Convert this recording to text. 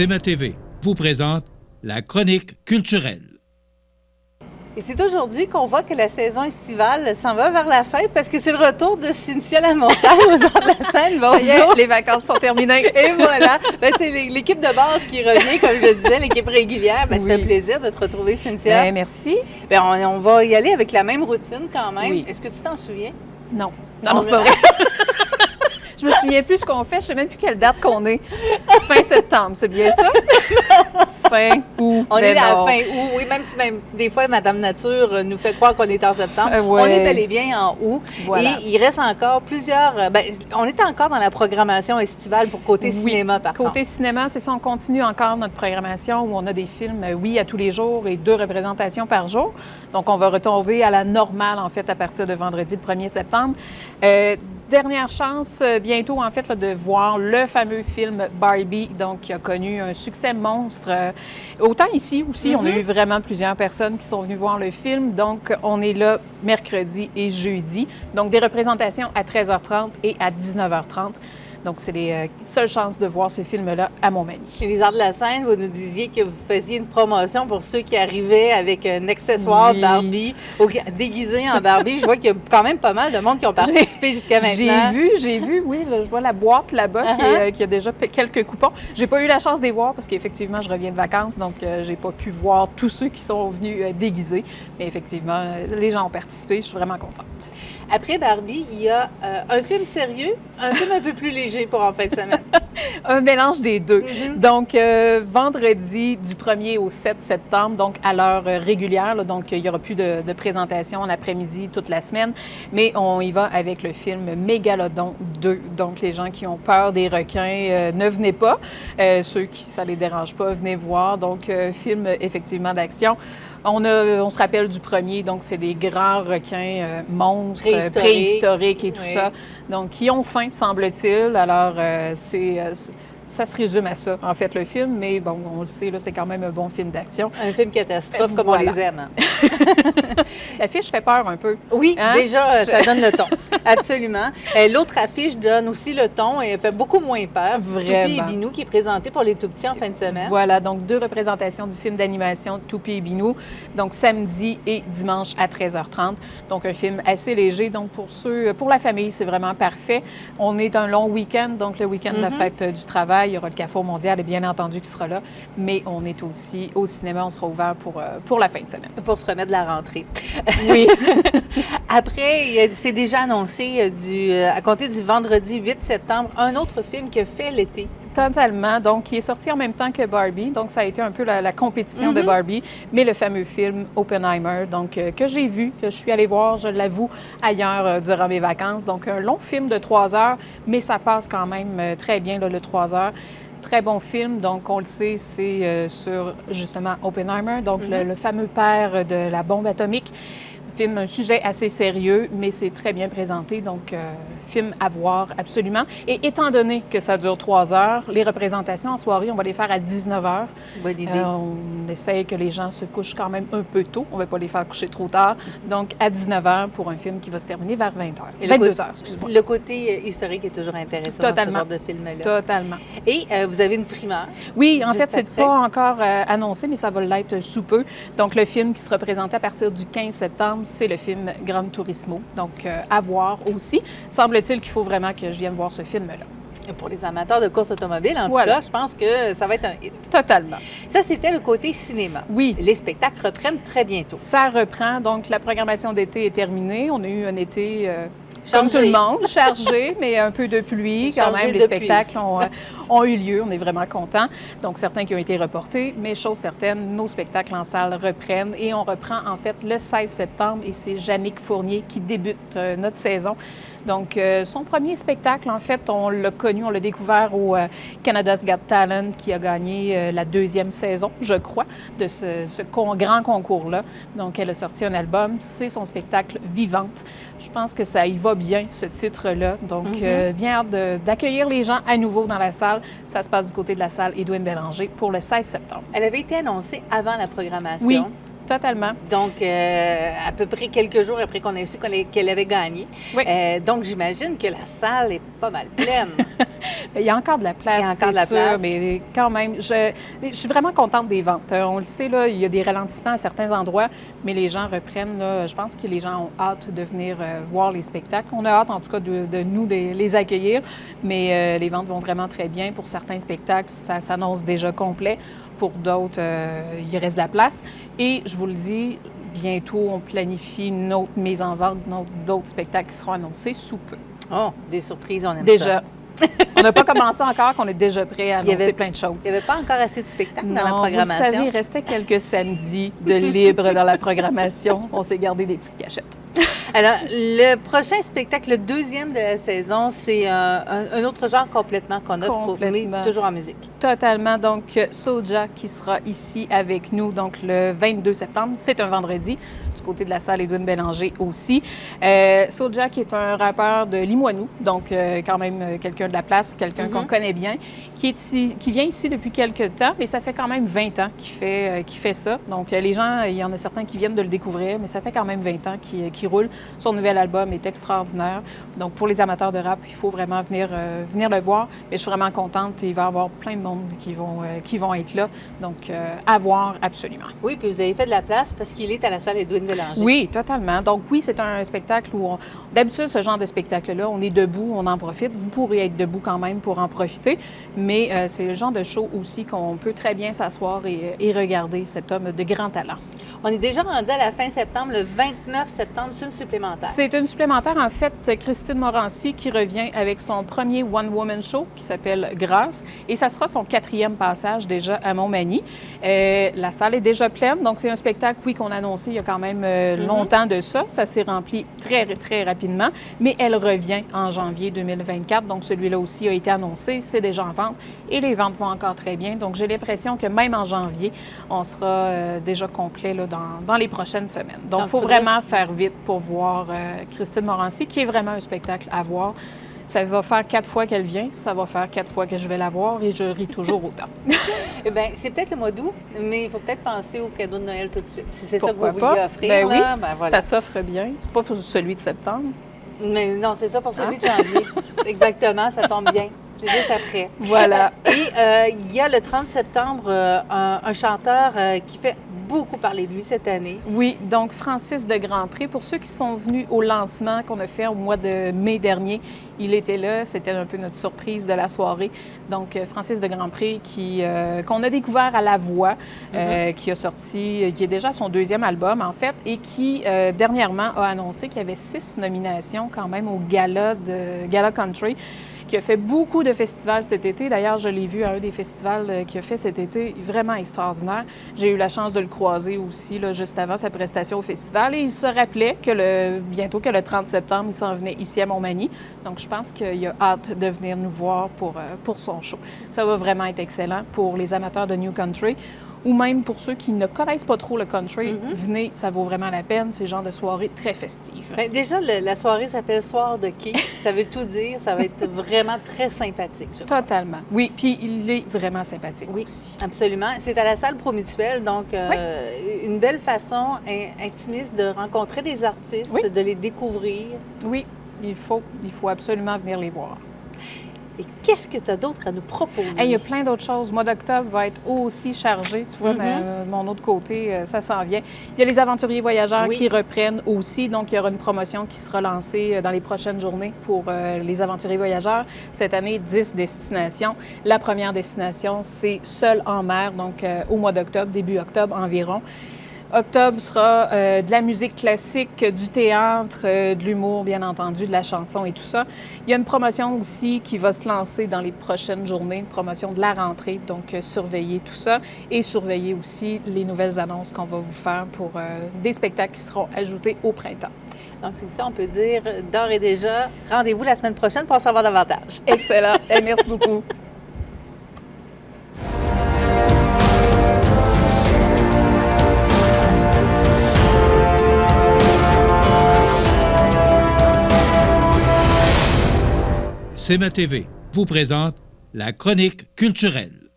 CMA TV vous présente la chronique culturelle. Et c'est aujourd'hui qu'on voit que la saison estivale s'en va vers la fin parce que c'est le retour de Cynthia Lamontagne aux Arts de la Scène. Bonjour! Les vacances sont terminées. Et voilà! Ben, c'est l'équipe de base qui revient, comme je le disais, l'équipe régulière. Ben, c'est un plaisir de te retrouver, Cynthia. Ben, merci. Ben, on va y aller avec la même routine quand même. Oui. Est-ce que tu t'en souviens? Non. Non, c'est pas vrai. Je me souviens plus ce qu'on fait. Je sais même plus quelle date qu'on est. Fin septembre, c'est bien ça? Fin août. On est à la fin août, oui, même si des fois, Madame Nature nous fait croire qu'on est en septembre. Ouais. On est bel et bien en août. Voilà. Et il reste encore plusieurs... on est encore dans la programmation estivale pour côté cinéma, par contre. Côté cinéma, c'est ça. On continue encore notre programmation où on a des films, oui, à tous les jours et 2 représentations par jour. Donc, on va retomber à la normale, en fait, à partir de vendredi, le 1er septembre. Dernière chance, bientôt, en fait, là, de voir le fameux film Barbie, donc qui a connu un succès monstre. Autant ici aussi, on a eu vraiment plusieurs personnes qui sont venues voir le film. Donc, on est là mercredi et jeudi. Donc, des représentations à 13h30 et à 19h30. Donc, c'est les seules chances de voir ce film-là à Montmagny. Chez les Arts de la Scène, vous nous disiez que vous faisiez une promotion pour ceux qui arrivaient avec un accessoire Barbie, déguisé en Barbie. Je vois qu'il y a quand même pas mal de monde qui ont participé jusqu'à maintenant. J'ai vu, oui. Là, je vois la boîte là-bas qui a déjà quelques coupons. J'ai pas eu la chance de les voir parce qu'effectivement, je reviens de vacances, donc j'ai pas pu voir tous ceux qui sont venus déguisés. Mais effectivement, les gens ont participé. Je suis vraiment contente. Après Barbie, il y a un film sérieux, un film un peu plus léger pour en fin de semaine. Un mélange des deux. Donc, vendredi du 1er au 7 septembre, donc à l'heure régulière, là, donc il n'y aura plus de présentation en après-midi toute la semaine, mais on y va avec le film Mégalodon 2. Donc, les gens qui ont peur des requins, ne venez pas. Ceux qui ça les dérange pas, venez voir. Donc, film effectivement d'action. On se rappelle du premier, donc c'est des grands requins monstres, préhistoriques et tout ça. Donc, qui ont faim, semble-t-il. Alors, ça se résume à ça, en fait, le film. Mais bon, on le sait, là, c'est quand même un bon film d'action. Un film catastrophe, comme on les aime. L'affiche fait peur un peu. Oui, déjà, ça donne le ton. Absolument. L'autre affiche donne aussi le ton et fait beaucoup moins peur. Vraiment. Toupie et Binou qui est présenté pour les tout-petits en fin de semaine. Voilà, donc 2 représentations du film d'animation Toupie et Binou. Donc, samedi et dimanche à 13h30. Donc, un film assez léger. Donc, pour la famille, c'est vraiment parfait. On est un long week-end, donc le week-end de la fête du travail. Il y aura le Carrefour mondial, et bien entendu, qui sera là. Mais on est aussi au cinéma. On sera ouvert pour la fin de semaine. Pour se remettre de la rentrée. Oui. Après, c'est déjà annoncé à compter du vendredi 8 septembre, un autre film qui a fait l'été. Totalement. Donc, qui est sorti en même temps que Barbie. Donc, ça a été un peu la compétition de Barbie. Mais le fameux film Oppenheimer, donc, que j'ai vu, que je suis allée voir, je l'avoue, ailleurs durant mes vacances. Donc, un long film de 3 heures, mais ça passe quand même très bien, là, le 3 heures. Très bon film. Donc, on le sait, c'est sur, justement, Oppenheimer, donc le fameux père de la bombe atomique. Un sujet assez sérieux, mais c'est très bien présenté. Donc, film à voir absolument. Et étant donné que ça dure 3 heures, les représentations en soirée, on va les faire à 19 h. Bonne idée. On essaye que les gens se couchent quand même un peu tôt. On ne va pas les faire coucher trop tard. Donc, à 19 h pour un film qui va se terminer vers 20 h. 22 h, excuse-moi. Le côté historique est toujours intéressant dans ce genre de film-là. Totalement. Et vous avez une primeur. Oui, en fait, c'est pas encore annoncé, mais ça va l'être sous peu. Donc, le film qui sera présenté à partir du 15 septembre, c'est le film Gran Turismo. Donc, à voir aussi. Semble-t-il qu'il faut vraiment que je vienne voir ce film-là. Pour les amateurs de course automobile, en tout cas, je pense que ça va être un hit. Totalement. Ça, c'était le côté cinéma. Oui. Les spectacles reprennent très bientôt. Ça reprend. Donc, la programmation d'été est terminée. On a eu un été... comme tout le monde, chargé, mais un peu de pluie. Quand même, les spectacles ont eu lieu. On est vraiment contents. Donc, certains qui ont été reportés, mais chose certaine, nos spectacles en salle reprennent. Et on reprend, en fait, le 16 septembre. Et c'est Jannick Fournier qui débute notre saison. Donc, son premier spectacle, en fait, on l'a connu, on l'a découvert au Canada's Got Talent, qui a gagné la 2e saison, je crois, de ce grand concours-là. Donc, elle a sorti un album. C'est son spectacle Vivante. Je pense que ça y va bien, ce titre-là. Donc, bien hâte d'accueillir les gens à nouveau dans la salle. Ça se passe du côté de la salle Édouine Bélanger pour le 16 septembre. Elle avait été annoncée avant la programmation. Oui. totalement. Donc, à peu près quelques jours après qu'on ait su qu'elle avait gagné. Oui. Donc, j'imagine que la salle est pas mal pleine. Il y a encore de la place, c'est sûr, mais quand même, je suis vraiment contente des ventes. On le sait, là, il y a des ralentissements à certains endroits, mais les gens reprennent. Là, je pense que les gens ont hâte de venir voir les spectacles. On a hâte, en tout cas, de nous les accueillir, mais les ventes vont vraiment très bien. Pour certains spectacles, ça s'annonce déjà complet. Pour d'autres, il reste de la place. Et je vous le dis, bientôt, on planifie une autre mise en vente, d'autres spectacles qui seront annoncés sous peu. Oh, des surprises, on aime déjà. ça. On n'a pas commencé encore, qu'on est déjà prêt à annoncer plein de choses. Il n'y avait pas encore assez de spectacles dans la programmation. Vous savez, il restait quelques samedis de libre dans la programmation. On s'est gardé des petites cachettes. Alors, le prochain spectacle, le deuxième de la saison, c'est un autre genre complètement qu'on offre, mais toujours en musique. Totalement. Donc, Soulja qui sera ici avec nous donc le 22 septembre. C'est un vendredi. Du côté de la salle Edwin Bélanger aussi. Soulja qui est un rappeur de Limoilou, donc quand même quelqu'un de la place, quelqu'un qu'on connaît bien, qui vient ici depuis quelques temps, mais ça fait quand même 20 ans qu'il fait ça. Donc les gens, il y en a certains qui viennent de le découvrir, mais ça fait quand même 20 ans qu'il roule. Son nouvel album est extraordinaire. Donc pour les amateurs de rap, il faut vraiment venir le voir. Mais je suis vraiment contente. Il va y avoir plein de monde qui vont être là. Donc à voir absolument. Oui, puis vous avez fait de la place parce qu'il est à la salle Edwin Bélanger. Oui, totalement. Donc oui, c'est un spectacle où, d'habitude, ce genre de spectacle-là, on est debout, on en profite. Vous pourrez être debout quand même pour en profiter, mais c'est le genre de show aussi qu'on peut très bien s'asseoir et regarder cet homme de grand talent. On est déjà rendu à la fin septembre, le 29 septembre, c'est une supplémentaire. C'est une supplémentaire, en fait, Christine Morancy qui revient avec son premier one-woman show qui s'appelle Grâce, et ça sera son 4e passage déjà à Montmagny. La salle est déjà pleine, donc c'est un spectacle, oui, qu'on a annoncé il y a quand même longtemps de ça. Ça s'est rempli très, très rapidement, mais elle revient en janvier 2024, donc celui-là aussi a été annoncé, c'est déjà en vente, et les ventes vont encore très bien. Donc j'ai l'impression que même en janvier, on sera déjà complet là, dans les prochaines semaines. Donc il faut vraiment faire vite pour voir Christine Morancy, qui est vraiment un spectacle à voir. Ça va faire 4 fois qu'elle vient, ça va faire 4 fois que je vais la voir et je ris toujours autant. Eh bien, c'est peut-être le mois d'août, mais il faut peut-être penser au cadeau de Noël tout de suite. Si c'est ça que vous Pourquoi voulez offrir, ben là, oui, ben voilà. Ça s'offre bien. C'est pas pour celui de septembre. Mais non, c'est ça pour celui de janvier. Exactement, ça tombe bien. C'est juste après. Voilà. Et il y a le 30 septembre un chanteur qui fait beaucoup parler de lui cette année. Oui, donc Francis de Grandpré. Pour ceux qui sont venus au lancement qu'on a fait au mois de mai dernier, il était là. C'était un peu notre surprise de la soirée. Donc, Francis de Grandpré qu'on a découvert à La Voix, qui est déjà son 2e album, en fait, et qui, dernièrement, a annoncé qu'il y avait 6 nominations quand même au Gala Country, qui a fait beaucoup de festivals cet été. D'ailleurs, je l'ai vu à un des festivals qu'il a fait cet été, vraiment extraordinaire. J'ai eu la chance de le croiser aussi, là, juste avant sa prestation au festival. Et il se rappelait que bientôt que le 30 septembre, il s'en venait ici à Montmagny. Donc, je pense qu'il a hâte de venir nous voir pour son show. Ça va vraiment être excellent pour les amateurs de New Country, ou même pour ceux qui ne connaissent pas trop le country, venez, ça vaut vraiment la peine. C'est le genre de soirée très festive. Bien, déjà, la soirée s'appelle Soir de quai. Ça veut tout dire. Ça va être vraiment très sympathique, je crois. Totalement. Oui, puis il est vraiment sympathique aussi. Absolument. C'est à la salle Promutuelle, donc une belle façon intimiste de rencontrer des artistes, de les découvrir. Oui, il faut absolument venir les voir. Et qu'est-ce que tu as d'autre à nous proposer? Il y a plein d'autres choses. Le mois d'octobre va être aussi chargé. Tu vois, de mon autre côté, ça s'en vient. Il y a les aventuriers voyageurs qui reprennent aussi. Donc, il y aura une promotion qui sera lancée dans les prochaines journées pour les aventuriers voyageurs. Cette année, 10 destinations. La première destination, c'est Seul en mer, donc au mois d'octobre, début octobre environ. Octobre sera de la musique classique, du théâtre, de l'humour, bien entendu, de la chanson et tout ça. Il y a une promotion aussi qui va se lancer dans les prochaines journées, une promotion de la rentrée, donc surveillez tout ça et surveillez aussi les nouvelles annonces qu'on va vous faire pour des spectacles qui seront ajoutés au printemps. Donc, c'est ça, on peut dire d'ores et déjà, rendez-vous la semaine prochaine pour en savoir davantage. Excellent. Merci beaucoup. CMA TV vous présente la chronique culturelle.